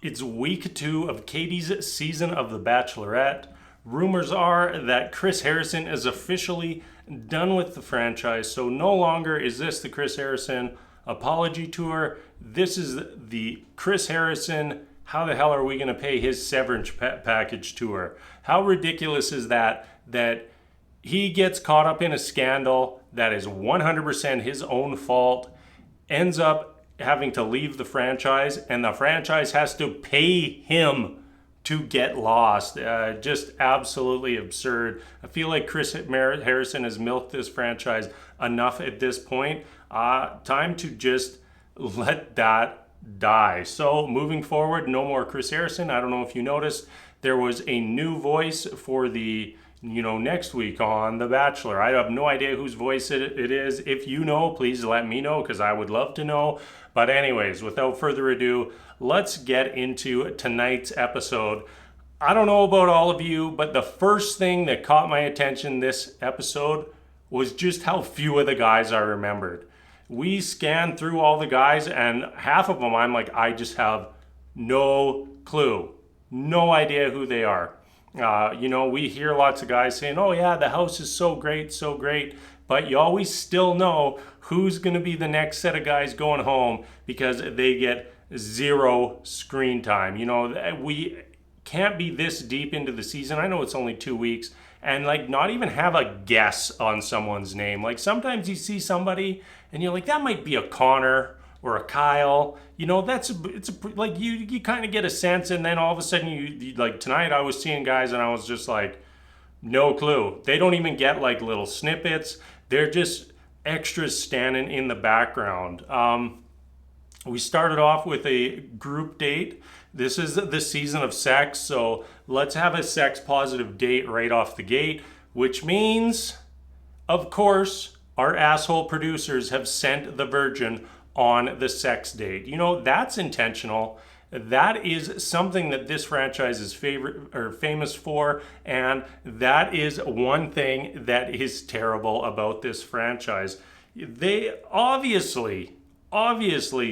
It's week 2 of Katie's season of The Bachelorette. Rumors are that Chris Harrison is officially done with the franchise, so no longer is this the Chris Harrison apology tour. This is the Chris Harrison, how the hell are we going to pay his severance package tour? How ridiculous is that he gets caught up in a scandal that is 100% his own fault, ends up having to leave the franchise, and the franchise has to pay him to get lost. Just absolutely absurd. I feel like Chris Harrison has milked this franchise enough at this point. Time to just let that die. So moving forward, no more Chris Harrison. I don't know if you noticed, there was a new voice for the next week on The Bachelor. I have no idea whose voice it is. If you know, please let me know because I would love to know. But anyways, without further ado, let's get into tonight's episode. I don't know about all of you, but the first thing that caught my attention this episode was just how few of the guys I remembered. We scanned through all the guys, and half of them I'm like, I just have no clue. No idea who they are. We hear lots of guys saying, oh yeah, the house is so great, but you always still know who's going to be the next set of guys going home because they get zero screen time. We can't be this deep into the season. I know it's only 2 weeks, and not even have a guess on someone's name. Sometimes you see somebody and you're like, that might be a Connor or a Kyle. You kind of get a sense, and then all of a sudden you tonight I was seeing guys and I was just like, no clue. They don't even get little snippets. They're just extras standing in the background. We started off with a group date. This is the season of sex, so let's have a sex positive date right off the gate, which means, of course, our asshole producers have sent the virgin on the sex date. That's intentional. That is something that this franchise is famous for, and that is one thing that is terrible about this franchise. They obviously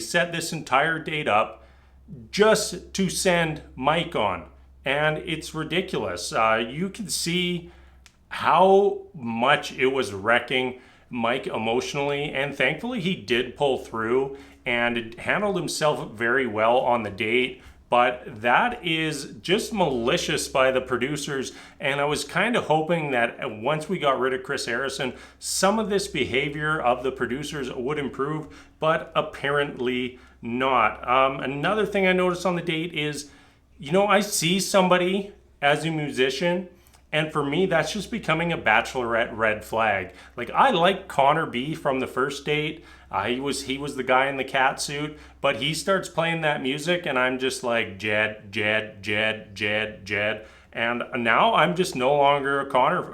set this entire date up just to send Mike on, and it's ridiculous. You can see how much it was wrecking Mike emotionally, and thankfully he did pull through and handled himself very well on the date. But that is just malicious by the producers, and I was kind of hoping that once we got rid of Chris Harrison, some of this behavior of the producers would improve, but apparently not. Another thing I noticed on the date is, I see somebody as a musician, and for me, that's just becoming a Bachelorette red flag. I like Connor B from the first date. He was the guy in the cat suit, but he starts playing that music, and I'm just like, Jed. And now I'm just no longer a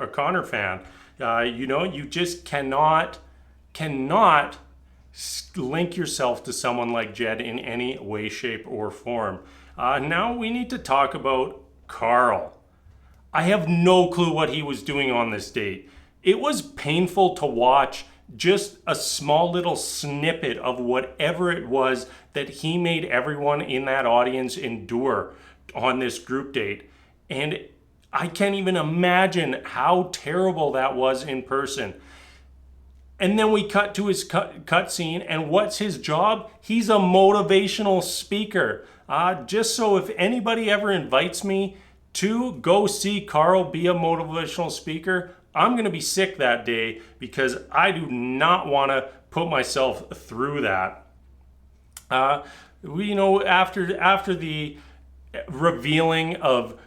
Connor fan. You just cannot link yourself to someone like Jed in any way, shape, or form. Now we need to talk about Carl. I have no clue what he was doing on this date. It was painful to watch just a small little snippet of whatever it was that he made everyone in that audience endure on this group date. And I can't even imagine how terrible that was in person. And then we cut to his cut scene, and what's his job? He's a motivational speaker. Just so if anybody ever invites me to go see Carl be a motivational speaker, I'm going to be sick that day because I do not want to put myself through that. After the revealing of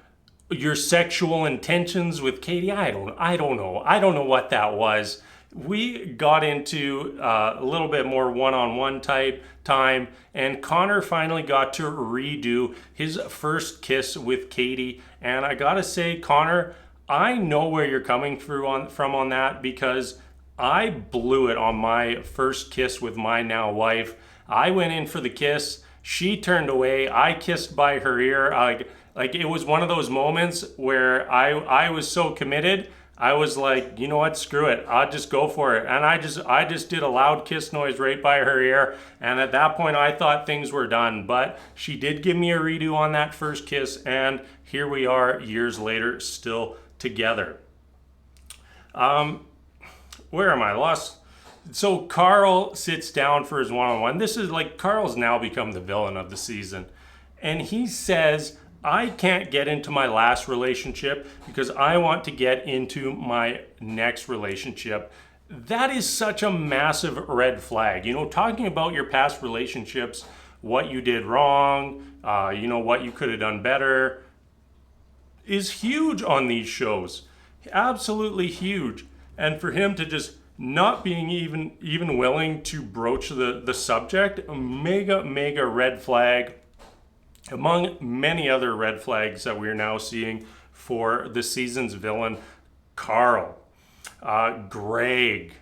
your sexual intentions with Katie, I don't know what that was. We got into a little bit more one-on-one type time, and Connor finally got to redo his first kiss with Katie. And I gotta say, Connor, I know where you're coming from on that, because I blew it on my first kiss with my now wife. I went in for the kiss. She turned away. I kissed by her ear. It was one of those moments where I was so committed. I was like, you know what, screw it, I'll just go for it. And I just did a loud kiss noise right by her ear, and at that point I thought things were done. But she did give me a redo on that first kiss, and here we are years later, still together. Where am I? Lost. So Carl sits down for his one-on-one. This is like, Carl's now become the villain of the season. And he says, I can't get into my last relationship because I want to get into my next relationship. That is such a massive red flag. You know, talking about your past relationships, what you did wrong, what you could have done better, is huge on these shows. Absolutely huge. And for him to just not being even willing to broach the subject, a mega red flag, among many other red flags that we're now seeing for the season's villain, Carl. Greg.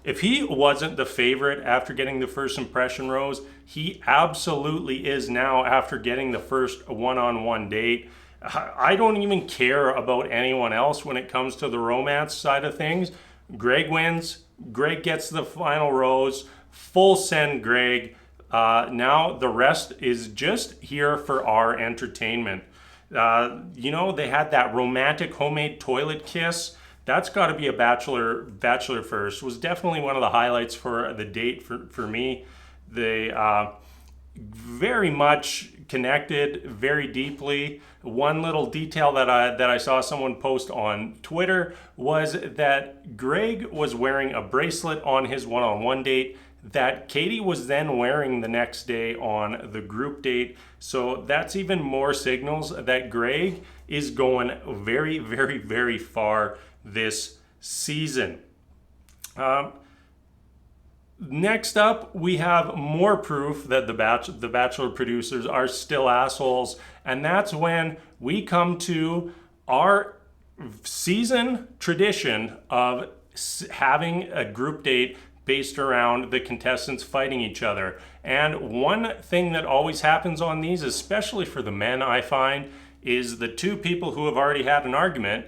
If he wasn't the favorite after getting the first impression rose, he absolutely is now after getting the first one-on-one date. I don't even care about anyone else when it comes to the romance side of things. Greg wins. Greg gets the final rose. Full send, Greg. Now the rest is just here for our entertainment. They had that romantic homemade toilet kiss. That's got to be a bachelor first. Was definitely one of the highlights for the date for me. They very much connected very deeply. One little detail that I saw someone post on Twitter was that Greg was wearing a bracelet on his one-on-one date that Katie was then wearing the next day on the group date. So that's even more signals that Greg is going very far this season. Next up, we have more proof that the Bachelor producers are still assholes, and that's when we come to our season tradition of having a group date based around the contestants fighting each other. And one thing that always happens on these, especially for the men, I find, is the two people who have already had an argument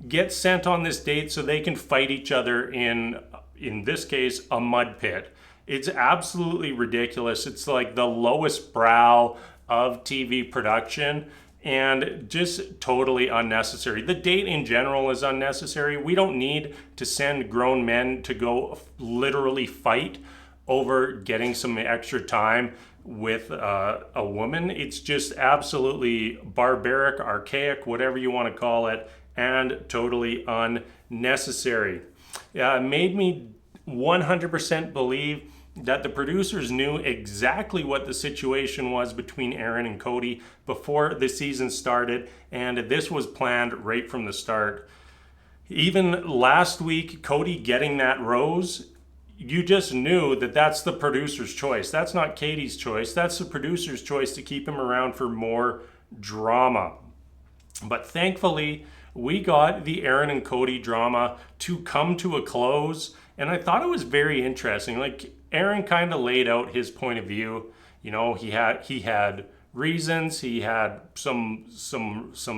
get sent on this date so they can fight each other in this case, a mud pit. It's absolutely ridiculous. It's like the lowest brow of TV production and just totally unnecessary. The date in general is unnecessary. We don't need to send grown men to go literally fight over getting some extra time with a woman. It's just absolutely barbaric, archaic, whatever you want to call it, and totally unnecessary. It made me 100% believe that the producers knew exactly what the situation was between Aaron and Cody before the season started, and this was planned right from the start. Even last week, Cody getting that rose, you just knew that that's the producer's choice. That's not Katie's choice. That's the producer's choice to keep him around for more drama. But thankfully, we got the Aaron and Cody drama to come to a close, and I thought it was very interesting. Like, Aaron kind of laid out his point of view. You know, he had reasons, he had some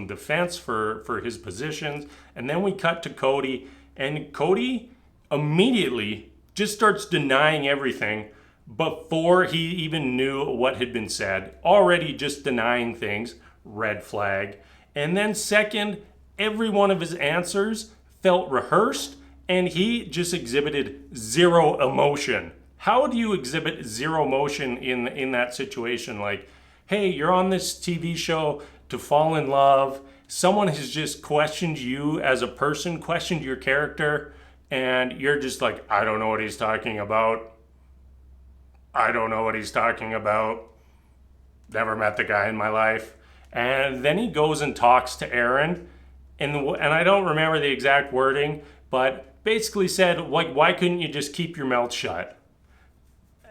defense for his positions, and then we cut to Cody, and Cody immediately just starts denying everything before he even knew what had been said. Already just denying things, red flag. And then second, every one of his answers felt rehearsed, and he just exhibited zero emotion. How do you exhibit zero emotion in that situation? Like, hey, you're on this TV show to fall in love. Someone has just questioned you as a person, questioned your character, and you're just like, I don't know what he's talking about. I don't know what he's talking about. Never met the guy in my life. And then he goes and talks to Aaron, and I don't remember the exact wording, but basically said, like, why couldn't you just keep your mouth shut?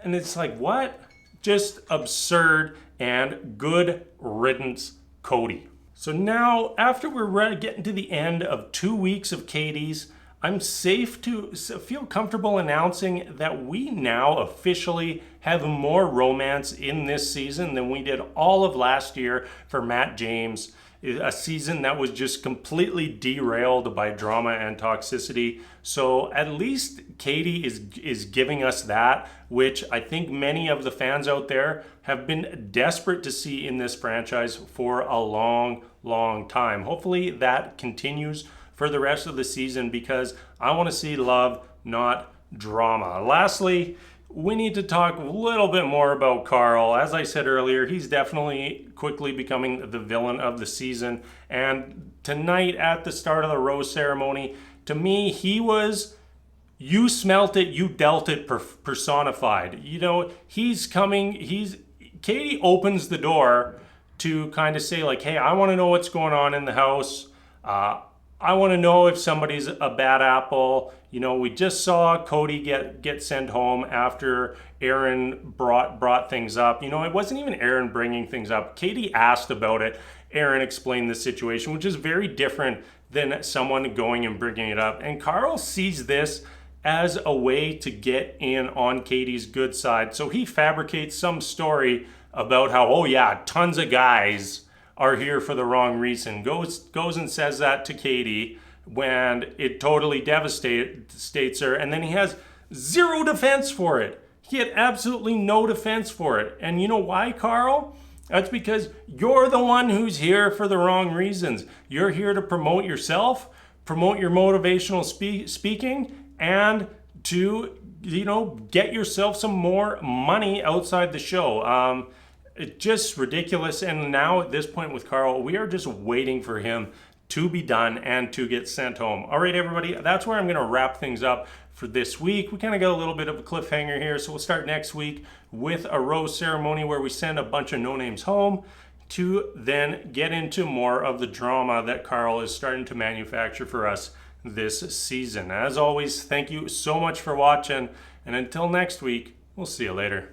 And it's like, what? Just absurd, and good riddance, Cody. So now, after we're getting to the end of 2 weeks of Katie's, I'm safe to feel comfortable announcing that we now officially have more romance in this season than we did all of last year for Matt James a season that was just completely derailed by drama and toxicity. So at least Katie is giving us that, which I think many of the fans out there have been desperate to see in this franchise for a long, long time. Hopefully that continues for the rest of the season, because I want to see love, not drama. Lastly, we need to talk a little bit more about Carl. As I said earlier, he's definitely quickly becoming the villain of the season. And tonight at the start of the rose ceremony, to me, he was, you smelt it, you dealt it personified. You know, Katie opens the door to kind of say like, hey, I want to know what's going on in the house. I want to know if somebody's a bad apple. You know, we just saw Cody get sent home after Aaron brought things up. You know, it wasn't even Aaron bringing things up. Katie asked about it. Aaron explained the situation, which is very different than someone going and bringing it up. And Carl sees this as a way to get in on Katie's good side. So he fabricates some story about how, oh yeah, tons of guys are here for the wrong reason. Goes and says that to Katie when it totally devastates her, and then he has zero defense for it. He had absolutely no defense for it. And you know why, Carl? That's because you're the one who's here for the wrong reasons. You're here to promote yourself, promote your motivational speaking, and to, you know, get yourself some more money outside the show. It's just ridiculous. And now at this point with Carl, we are just waiting for him to be done and to get sent home. All right, everybody, that's where I'm going to wrap things up for this week. We kind of got a little bit of a cliffhanger here, so we'll start next week with a rose ceremony where we send a bunch of no-names home to then get into more of the drama that Carl is starting to manufacture for us this season. As always, thank you so much for watching, and until next week, we'll see you later.